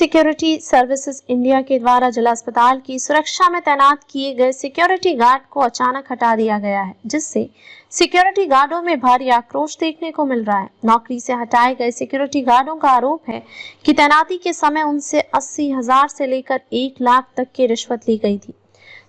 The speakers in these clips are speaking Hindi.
सिक्योरिटी सर्विसेज इंडिया के द्वारा जिला अस्पताल की सुरक्षा में तैनात किए गए सिक्योरिटी गार्ड को अचानक हटा दिया गया है, जिससे सिक्योरिटी गार्डों में भारी आक्रोश देखने को मिल रहा है। नौकरी से हटाए गए सिक्योरिटी गार्डों का आरोप है कि तैनाती के समय उनसे 80,000 से लेकर 1 लाख तक की रिश्वत ली गई थी।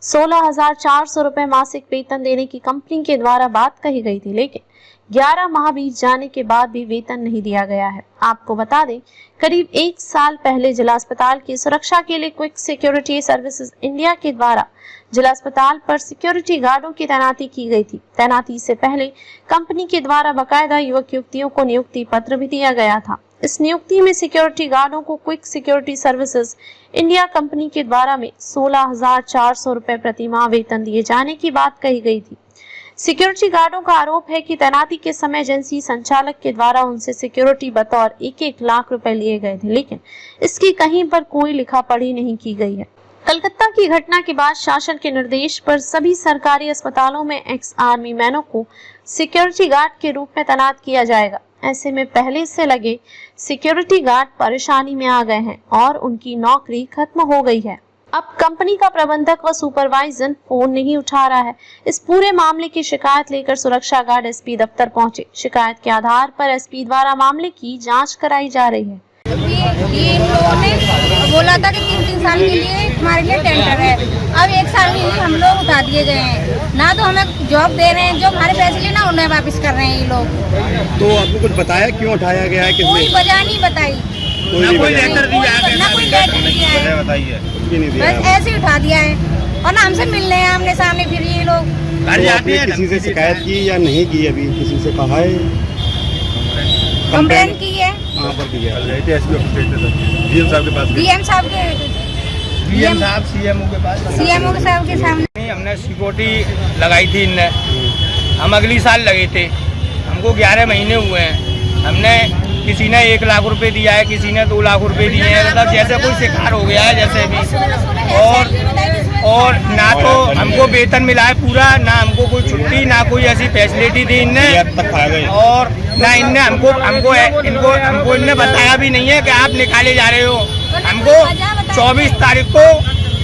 16,400 रुपए मासिक वेतन देने की कंपनी के द्वारा बात कही गई थी, लेकिन 11 माह बीत जाने के बाद भी वेतन नहीं दिया गया है। आपको बता दें, करीब 1 साल पहले जिला अस्पताल की सुरक्षा के लिए क्विक सिक्योरिटी सर्विसेज इंडिया के द्वारा जिला अस्पताल पर सिक्योरिटी गार्डों की तैनाती की गई थी। तैनाती से पहले कंपनी के द्वारा बकायदा युवक युवतियों को नियुक्ति पत्र भी दिया गया था। इस नियुक्ति में सिक्योरिटी गार्डों को quick security services India company के द्वारा में 16,400 रुपए प्रति माह वेतन दिए जाने की बात कही गई थी। सिक्योरिटी गार्डों का आरोप है कि तैनाती के समय एजेंसी संचालक के द्वारा उनसे सिक्योरिटी बतौर 1-1 लाख रुपए लिए गए थे, लेकिन इसकी कहीं पर कोई लिखा पढ़ी नहीं की गई है। कलकत्ता की घटना के बाद शासन के निर्देश पर सभी सरकारी अस्पतालों में एक्स आर्मी मैनों को सिक्योरिटी गार्ड के रूप में तैनात किया जाएगा। ऐसे में पहले से लगे सिक्योरिटी गार्ड परेशानी में आ गए हैं और उनकी नौकरी खत्म हो गई है। अब कंपनी का प्रबंधक व सुपरवाइजर फोन नहीं उठा रहा है। इस पूरे मामले की शिकायत लेकर सुरक्षा गार्ड एसपी दफ्तर पहुंचे। शिकायत के आधार पर एसपी द्वारा मामले की जांच कराई जा रही है। ये इन लोगों ने बोला था कि 3-3 साल के लिए हमारे लिए टेंडर है। अब 1 साल के लिए हम लोग उठा दिए गए हैं। ना तो हमें जॉब दे रहे हैं, जो हमारे पैसे लिए ना उन्हें वापस कर रहे हैं ये लोग। तो आपको कुछ बताया क्यों उठाया गया है? कोई वजह नहीं बताई, कोई लेटर दिया है? ना कोई लेटर दिया है, बताइए कुछ भी नहीं दिया, बस ऐसे ही उठा दिया है। और ना हमसे मिल रहे हैं आमने सामने, फिर ये लोग। तो आपने किसी से शिकायत की या नहीं की? अभी किसी से कहा है? कंप्लेन की है। कहाँ पर की है? डीएम साहब के पास, डीएम साहब के, डीएम साहब सीएमओ के पास, सीएमओ के साहब के सामने। हमने सिक्योरिटी लगाई थी इनने, हम अगली साल लगे थे। हमको 11 महीने हुए हैं। हमने किसी ने 1 लाख रुपए दिया है, किसी ने 2 लाख रुपए दिए हैं। मतलब जैसे कोई शिकार हो गया है जैसे भी। और ना तो हमको वेतन मिला है पूरा, ना हमको कोई छुट्टी, ना कोई ऐसी फैसिलिटी दी इनने। और ना इनने हमको इनने बताया भी नहीं है कि आप निकाले जा रहे हो। हमको 24 तारीख को,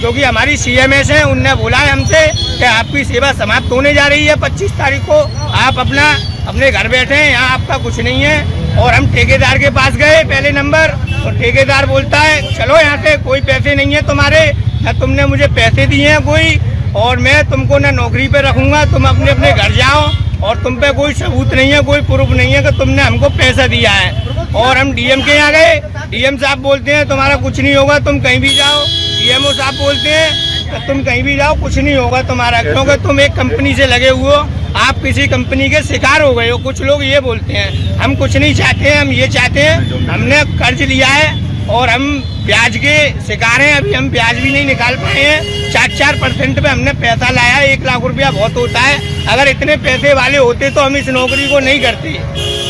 जो कि हमारी सीएमएस है, उनने बोला है हमसे कि आपकी सेवा समाप्त होने जा रही है 25 तारीख को। आप अपने घर बैठे हैं, यहाँ आपका कुछ नहीं है। और हम ठेकेदार के पास गए पहले नंबर, और ठेकेदार बोलता है चलो यहाँ से, कोई पैसे नहीं है तुम्हारे, न तुमने मुझे पैसे दिए हैं कोई, और मैं तुमको न नौकरी पे रखूंगा, तुम अपने अपने घर जाओ, और तुम पे कोई सबूत नहीं है, कोई प्रूफ नहीं है कि तुमने हमको पैसा दिया है। और हम डीएम के यहाँ गए, डीएम साहब बोलते हैं तुम्हारा कुछ नहीं होगा, तुम कहीं भी जाओ। डीएमओ साहब बोलते हैं तुम कहीं भी जाओ, कुछ नहीं होगा तुम्हारा, क्योंकि तुम एक कंपनी से लगे हुए हो, आप किसी कंपनी के शिकार हो गए हो। कुछ लोग ये बोलते हैं। हम कुछ नहीं चाहते हैं, हम ये चाहते हैं, हमने कर्ज लिया है और हम ब्याज के शिकार हैं। अभी हम ब्याज भी नहीं निकाल पाए हैं। 4% पे हमने पैसा लाया है। 1 लाख रुपया बहुत होता है। अगर इतने पैसे वाले होते तो हम इस नौकरी को नहीं करते।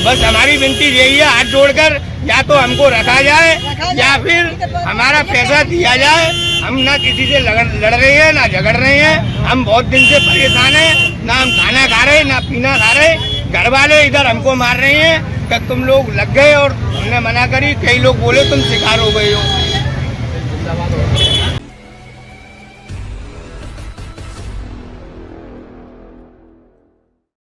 बस हमारी विनती यही है, हाथ जोड़कर, या तो हमको रखा जाए या फिर हमारा पैसा दिया जाए। हम ना किसी से लड़ रहे हैं, ना झगड़ रहे हैं। हम बहुत दिन से परेशान हैं, ना हम खाना खा रहे, ना पीना खा रहे। घर वाले इधर हमको मार रहे हैं कि तुम लोग लग गए, और हमने मना करी। कई लोग बोले तुम शिकार हो गए हो।